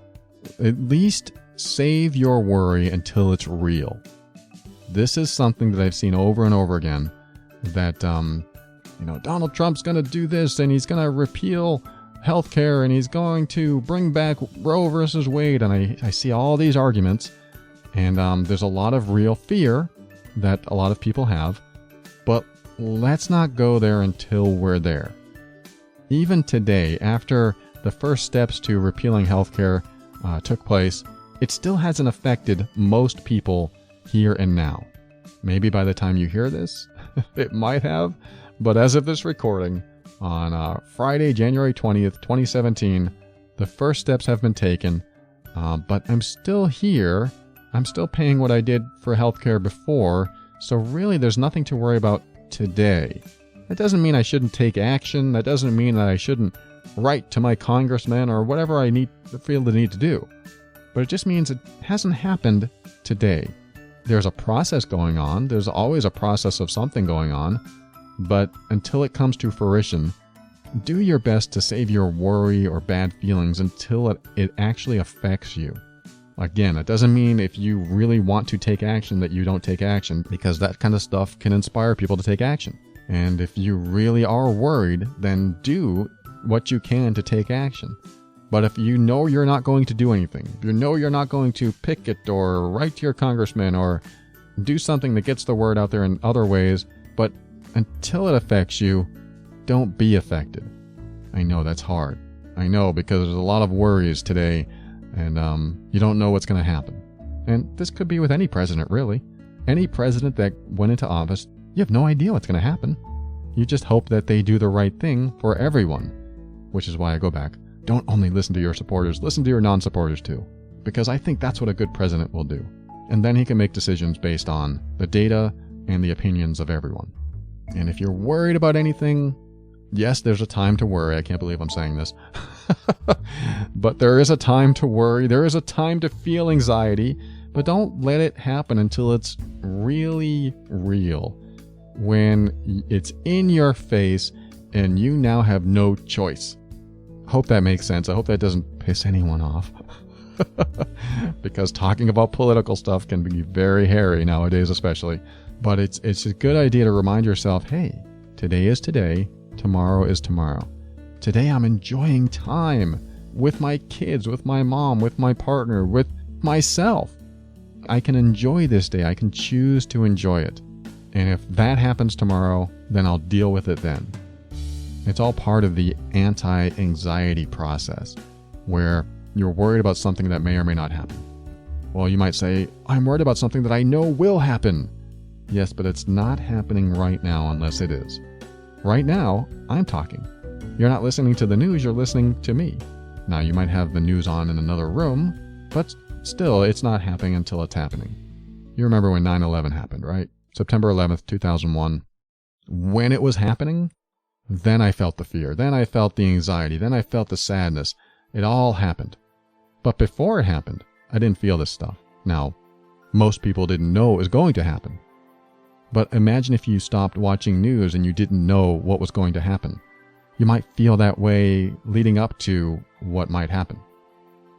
at least save your worry until it's real. This is something that I've seen over and over again, that, Donald Trump's going to do this and he's going to repeal healthcare and he's going to bring back Roe versus Wade. And I see all these arguments, and there's a lot of real fear that a lot of people have, but let's not go there until we're there. Even today, after the first steps to repealing healthcare took place, it still hasn't affected most people here and now. Maybe by the time you hear this, it might have, but as of this recording, on Friday, January 20th, 2017, the first steps have been taken, but I'm still here. I'm still paying what I did for healthcare before, so really there's nothing to worry about today. That doesn't mean I shouldn't take action. That doesn't mean that I shouldn't write to my congressman or whatever I feel the need to do. But it just means it hasn't happened today. There's a process going on. There's always a process of something going on. But until it comes to fruition, do your best to save your worry or bad feelings until it actually affects you. Again, it doesn't mean if you really want to take action that you don't take action, because that kind of stuff can inspire people to take action. And if you really are worried, then do what you can to take action. But if you know you're not going to do anything, if you know you're not going to picket or write to your congressman or do something that gets the word out there in other ways, but until it affects you, don't be affected. I know that's hard. I know, because there's a lot of worries today, and you don't know what's going to happen. And this could be with any president, really. Any president that went into office, you have no idea what's going to happen. You just hope that they do the right thing for everyone. Which is why I go back. Don't only listen to your supporters, listen to your non-supporters too. Because I think that's what a good president will do. And then he can make decisions based on the data and the opinions of everyone. And if you're worried about anything, yes, there's a time to worry. I can't believe I'm saying this. But there is a time to worry. There is a time to feel anxiety. But don't let it happen until it's really real. When it's in your face and you now have no choice. Hope that makes sense. I hope that doesn't piss anyone off. Because talking about political stuff can be very hairy nowadays, especially. But it's a good idea to remind yourself, hey, today is today, tomorrow is tomorrow. Today I'm enjoying time with my kids, with my mom, with my partner, with myself. I can enjoy this day. I can choose to enjoy it. And if that happens tomorrow, then I'll deal with it then. It's all part of the anti-anxiety process, where you're worried about something that may or may not happen. Well, you might say, I'm worried about something that I know will happen. Yes, but it's not happening right now unless it is. Right now, I'm talking. You're not listening to the news, you're listening to me. Now, you might have the news on in another room, but still, it's not happening until it's happening. You remember when 9/11 happened, right? September 11th, 2001. When it was happening, then I felt the fear. Then I felt the anxiety. Then I felt the sadness. It all happened. But before it happened, I didn't feel this stuff. Now, most people didn't know it was going to happen. But imagine if you stopped watching news and you didn't know what was going to happen. You might feel that way leading up to what might happen.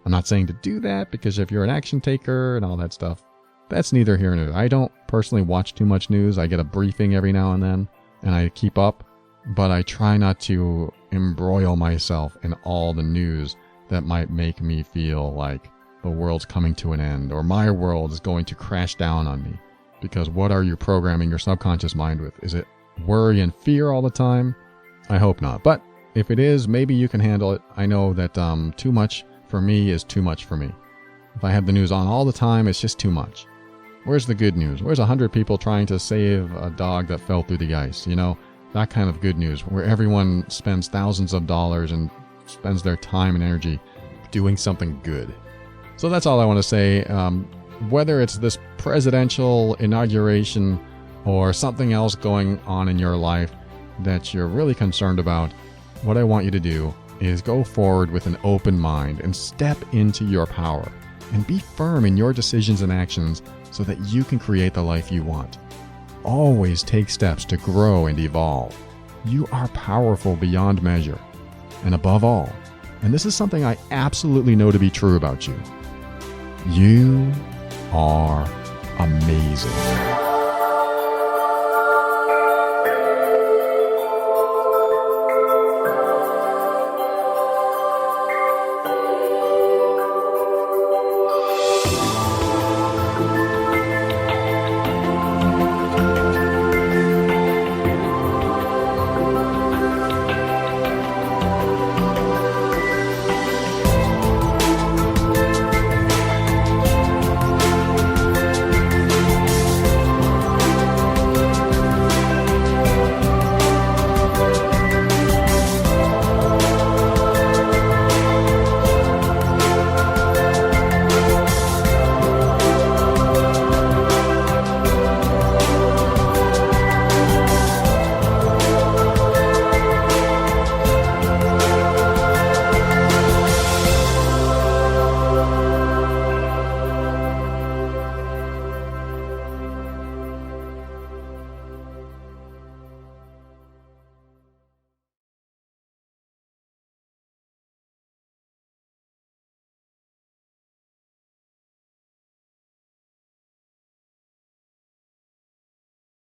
I'm not saying to do that, because if you're an action taker and all that stuff, that's neither here nor there. I don't personally watch too much news. I get a briefing every now and then, and I keep up, but I try not to embroil myself in all the news that might make me feel like the world's coming to an end, or my world is going to crash down on me. Because what are you programming your subconscious mind with? Is it worry and fear all the time? I hope not. But if it is, maybe you can handle it. I know that too much for me is too much for me. If I have the news on all the time, it's just too much. Where's the good news? Where's 100 people trying to save a dog that fell through the ice? You know, that kind of good news, where everyone spends thousands of dollars and spends their time and energy doing something good. So that's all I want to say. Whether it's this presidential inauguration or something else going on in your life that you're really concerned about, what I want you to do is go forward with an open mind and step into your power and be firm in your decisions and actions so that you can create the life you want. Always take steps to grow and evolve. You are powerful beyond measure. And above all, and this is something I absolutely know to be true about you, you are amazing.